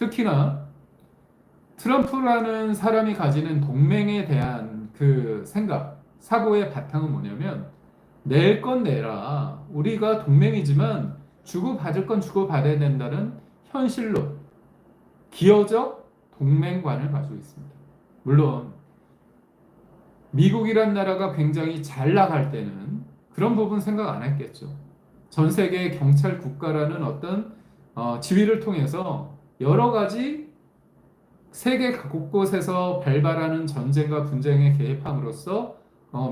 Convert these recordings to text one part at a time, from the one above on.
특히나 트럼프라는 사람이 가지는 동맹에 대한 그 생각, 사고의 바탕은 뭐냐면 낼 건 내라. 우리가 동맹이지만 주고받을 건 주고받아야 된다는 현실로 기어적 동맹관을 가지고 있습니다. 물론 미국이란 나라가 굉장히 잘 나갈 때는 그런 부분 생각 안 했겠죠. 전 세계 경찰 국가라는 어떤 지위를 통해서 여러 가지 세계 곳곳에서 발발하는 전쟁과 분쟁에 개입함으로써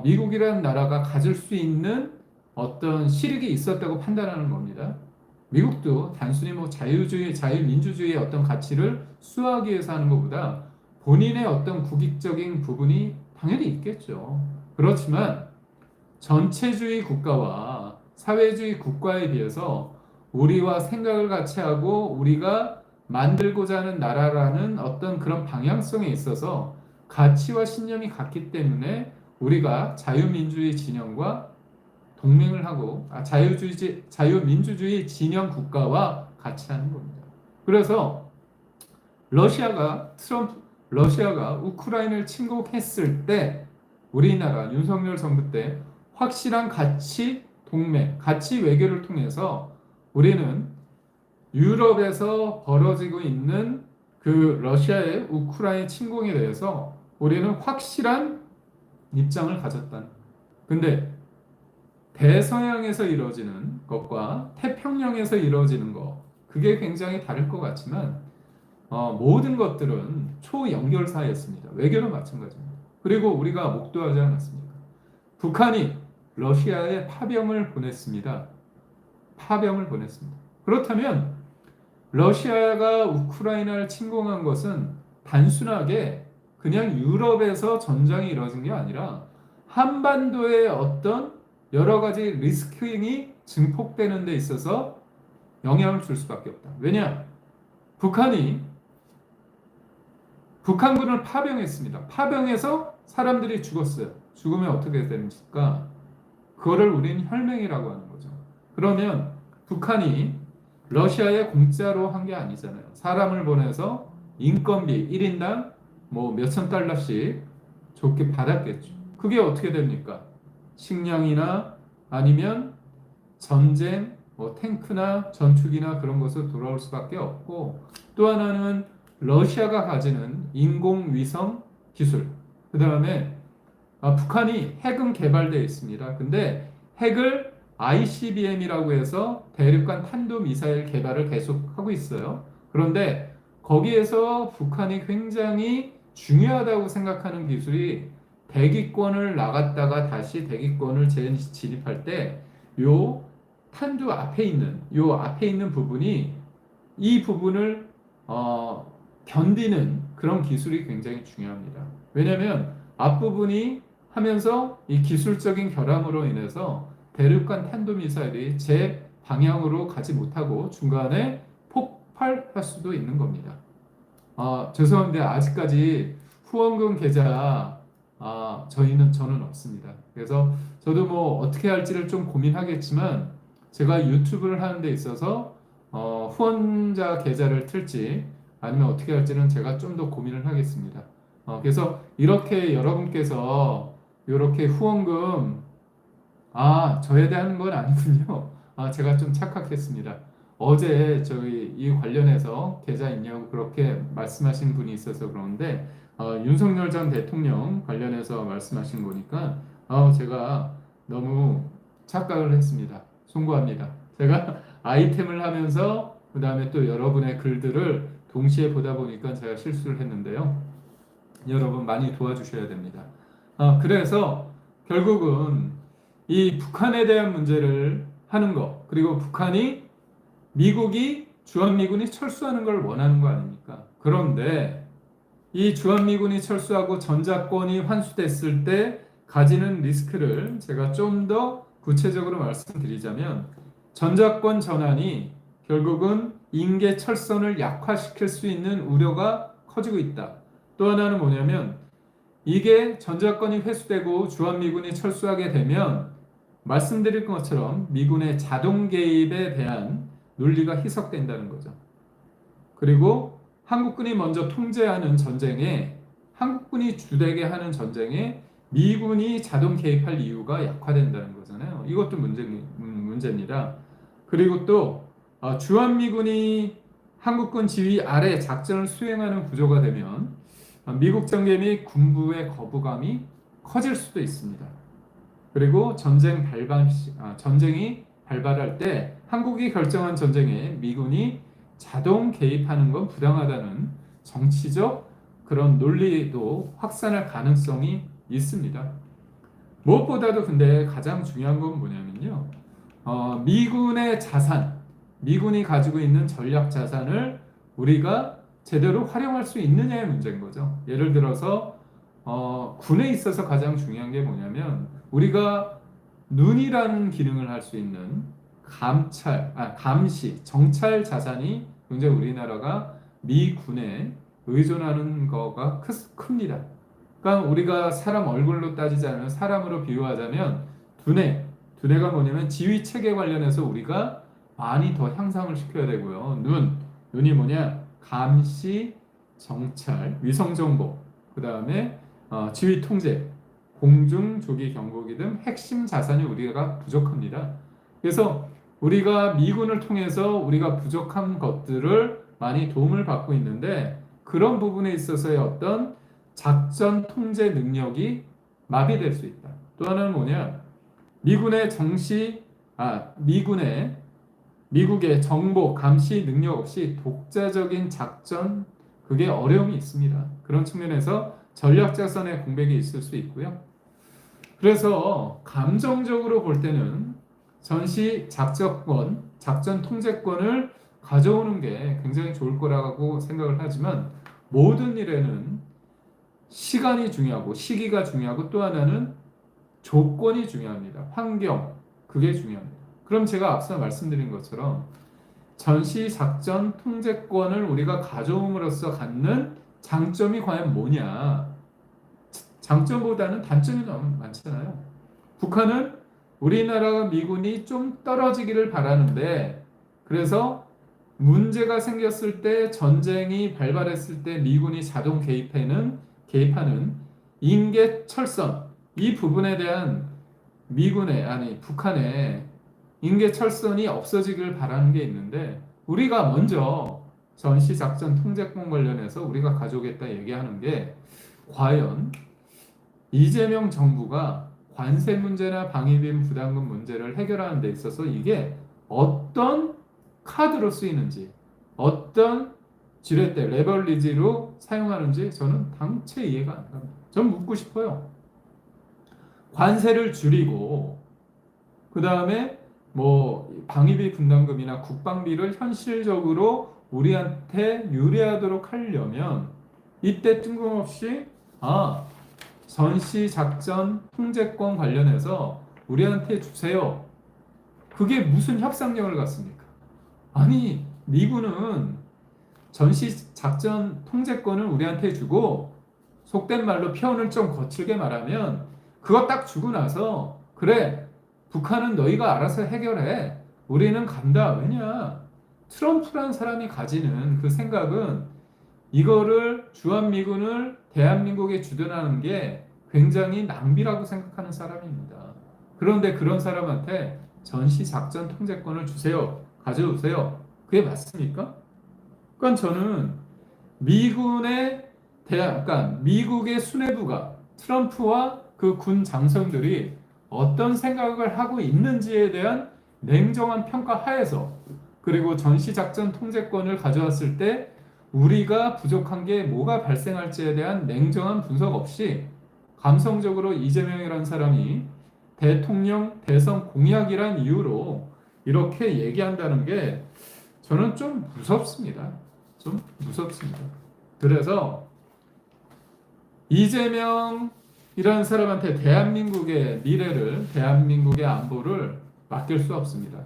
미국이라는 나라가 가질 수 있는 어떤 실익이 있었다고 판단하는 겁니다. 미국도 단순히 뭐 자유주의, 자유민주주의의 어떤 가치를 수호하기 위해서 하는 것보다 본인의 어떤 국익적인 부분이 당연히 있겠죠. 그렇지만 전체주의 국가와 사회주의 국가에 비해서 우리와 생각을 같이 하고 우리가 만들고자 하는 나라라는 어떤 그런 방향성에 있어서 가치와 신념이 같기 때문에 우리가 자유민주주의 진영과 동맹을 하고 자유민주주의 진영 국가와 같이 하는 겁니다. 그래서 러시아가 우크라이나를 침공했을 때 우리나라 윤석열 정부 때 확실한 가치 동맹, 가치 외교를 통해서 우리는 유럽에서 벌어지고 있는 그 러시아의 우크라이나 침공에 대해서 우리는 확실한 입장을 가졌다. 근데 대서양에서 이루어지는 것과 태평양에서 이루어지는 것, 그게 굉장히 다를 것 같지만 모든 것들은 초연결사였습니다. 외교는 마찬가지입니다. 그리고 우리가 목도하지 않았습니까? 북한이 러시아에 파병을 보냈습니다. 파병을 보냈습니다. 그렇다면 러시아가 우크라이나를 침공한 것은 단순하게 그냥 유럽에서 전장이 이루어진 게 아니라 한반도의 어떤 여러 가지 리스킹이 증폭되는 데 있어서 영향을 줄 수밖에 없다. 왜냐? 북한군을 파병했습니다. 파병해서 사람들이 죽었어요. 죽으면 어떻게 됩니까? 그거를 우리는 혈맹이라고 하는 거죠. 그러면 북한이 러시아에 공짜로 한 게 아니잖아요. 사람을 보내서 인건비 1인당 뭐 몇천 달러씩 좋게 받았겠죠. 그게 어떻게 됩니까? 식량이나 아니면 전쟁, 뭐 탱크나 전투기나 그런 것으로 돌아올 수밖에 없고, 또 하나는 러시아가 가지는 인공위성 기술, 그 다음에 북한이 핵은 개발되어 있습니다. 근데 핵을 ICBM이라고 해서 대륙간 탄도미사일 개발을 계속하고 있어요. 그런데 거기에서 북한이 굉장히 중요하다고 생각하는 기술이 대기권을 나갔다가 다시 대기권을 재진입할 때 요 탄두 앞에 있는 부분이 이 부분을 견디는 그런 기술이 굉장히 중요합니다. 왜냐하면 앞부분이 하면서 이 기술적인 결함으로 인해서 대륙간 탄도미사일이 제 방향으로 가지 못하고 중간에 폭발할 수도 있는 겁니다. 죄송한데 아직까지 후원금 계좌 저는 없습니다. 그래서 저도 뭐 어떻게 할지를 좀 고민하겠지만 제가 유튜브를 하는 데 있어서 후원자 계좌를 틀지 아니면 어떻게 할지는 제가 좀 더 고민을 하겠습니다. 그래서 이렇게 여러분께서 이렇게 후원금 저에 대한 건 아니군요. 제가 좀 착각했습니다. 어제 저희 이 관련해서 계좌 있냐고 그렇게 말씀하신 분이 있어서 그러는데 윤석열 전 대통령 관련해서 말씀하신 거니까 제가 너무 착각을 했습니다. 송구합니다. 제가 아이템을 하면서 그 다음에 또 여러분의 글들을 동시에 보다 보니까 제가 실수를 했는데요. 여러분 많이 도와주셔야 됩니다. 그래서 결국은 이 북한에 대한 문제를 하는 것, 그리고 미국이 주한미군이 철수하는 걸 원하는 거 아닙니까? 그런데 이 주한미군이 철수하고 전자권이 환수됐을 때 가지는 리스크를 제가 좀 더 구체적으로 말씀드리자면 전자권 전환이 결국은 인계 철선을 약화시킬 수 있는 우려가 커지고 있다. 또 하나는 뭐냐면 이게 전자권이 회수되고 주한미군이 철수하게 되면 말씀드릴 것처럼 미군의 자동 개입에 대한 논리가 희석된다는 거죠. 그리고 한국군이 먼저 통제하는 전쟁에 한국군이 주되게 하는 전쟁에 미군이 자동 개입할 이유가 약화된다는 거잖아요. 이것도 문제입니다. 그리고 또 주한미군이 한국군 지휘 아래 작전을 수행하는 구조가 되면 미국 정계 및 군부의 거부감이 커질 수도 있습니다. 그리고 전쟁이 발발할 때 한국이 결정한 전쟁에 미군이 자동 개입하는 건 부당하다는 정치적 그런 논리도 확산할 가능성이 있습니다. 무엇보다도 근데 가장 중요한 건 뭐냐면요. 미군의 자산, 미군이 가지고 있는 전략 자산을 우리가 제대로 활용할 수 있느냐의 문제인 거죠. 예를 들어서 군에 있어서 가장 중요한 게 뭐냐면 우리가 눈이라는 기능을 할 수 있는 감시, 정찰 자산이 굉장히 우리나라가 미군에 의존하는 거가 큽니다. 그러니까 우리가 사람 얼굴로 따지자면 사람으로 비유하자면 두뇌가 뭐냐면 지휘 체계 관련해서 우리가 많이 더 향상을 시켜야 되고요. 눈이 뭐냐? 감시, 정찰, 위성 정보, 그 다음에 지휘 통제, 공중 조기 경보기 등 핵심 자산이 우리가 부족합니다. 그래서 우리가 미군을 통해서 우리가 부족한 것들을 많이 도움을 받고 있는데 그런 부분에 있어서의 어떤 작전 통제 능력이 마비될 수 있다. 또 하나는 뭐냐? 미국의 정보 감시 능력 없이 독자적인 작전 그게 어려움이 있습니다. 그런 측면에서 전략 자산의 공백이 있을 수 있고요. 그래서 감정적으로 볼 때는 전시 작전 통제권을 가져오는 게 굉장히 좋을 거라고 생각을 하지만 모든 일에는 시간이 중요하고 시기가 중요하고 또 하나는 조건이 중요합니다. 환경, 그게 중요합니다. 그럼 제가 앞서 말씀드린 것처럼 전시 작전 통제권을 우리가 가져옴으로써 갖는 장점이 과연 뭐냐? 장점보다는 단점이 너무 많잖아요. 북한은 우리나라가 미군이 좀 떨어지기를 바라는데 그래서 문제가 생겼을 때 전쟁이 발발했을 때 미군이 자동 개입하는 인계철선 이 부분에 대한 북한의 인계철선이 없어지길 바라는 게 있는데 우리가 먼저 전시작전 통제권 관련해서 우리가 가져오겠다 얘기하는 게 과연 이재명 정부가 관세 문제나 방위비용 부담금 문제를 해결하는 데 있어서 이게 어떤 카드로 쓰이는지 어떤 지렛대 레버리지로 사용하는지 저는 당체 이해가 안 갑니다. 전 묻고 싶어요. 관세를 줄이고 그 다음에 방위비 분담금이나 국방비를 현실적으로 우리한테 유리하도록 하려면 이때 뜬금없이 전시작전 통제권 관련해서 우리한테 주세요. 그게 무슨 협상력을 갖습니까? 아니 미군은 전시작전 통제권을 우리한테 주고 속된 말로 표현을 좀 거칠게 말하면 그거 딱 주고 나서 그래 북한은 너희가 알아서 해결해 우리는 간다. 왜냐 트럼프란 사람이 가지는 그 생각은 이거를 주한미군을 대한민국에 주둔하는 게 굉장히 낭비라고 생각하는 사람입니다. 그런데 그런 사람한테 전시작전 통제권을 주세요. 가져오세요. 그게 맞습니까? 그러니까 저는 미국의 수뇌부가 트럼프와 그 군 장성들이 어떤 생각을 하고 있는지에 대한 냉정한 평가 하에서 그리고 전시작전 통제권을 가져왔을 때 우리가 부족한 게 뭐가 발생할지에 대한 냉정한 분석 없이 감성적으로 이재명이라는 사람이 대통령 대선 공약이란 이유로 이렇게 얘기한다는 게 저는 좀 무섭습니다. 좀 무섭습니다. 그래서 이재명이라는 사람한테 대한민국의 미래를, 대한민국의 안보를 맡길 수 없습니다.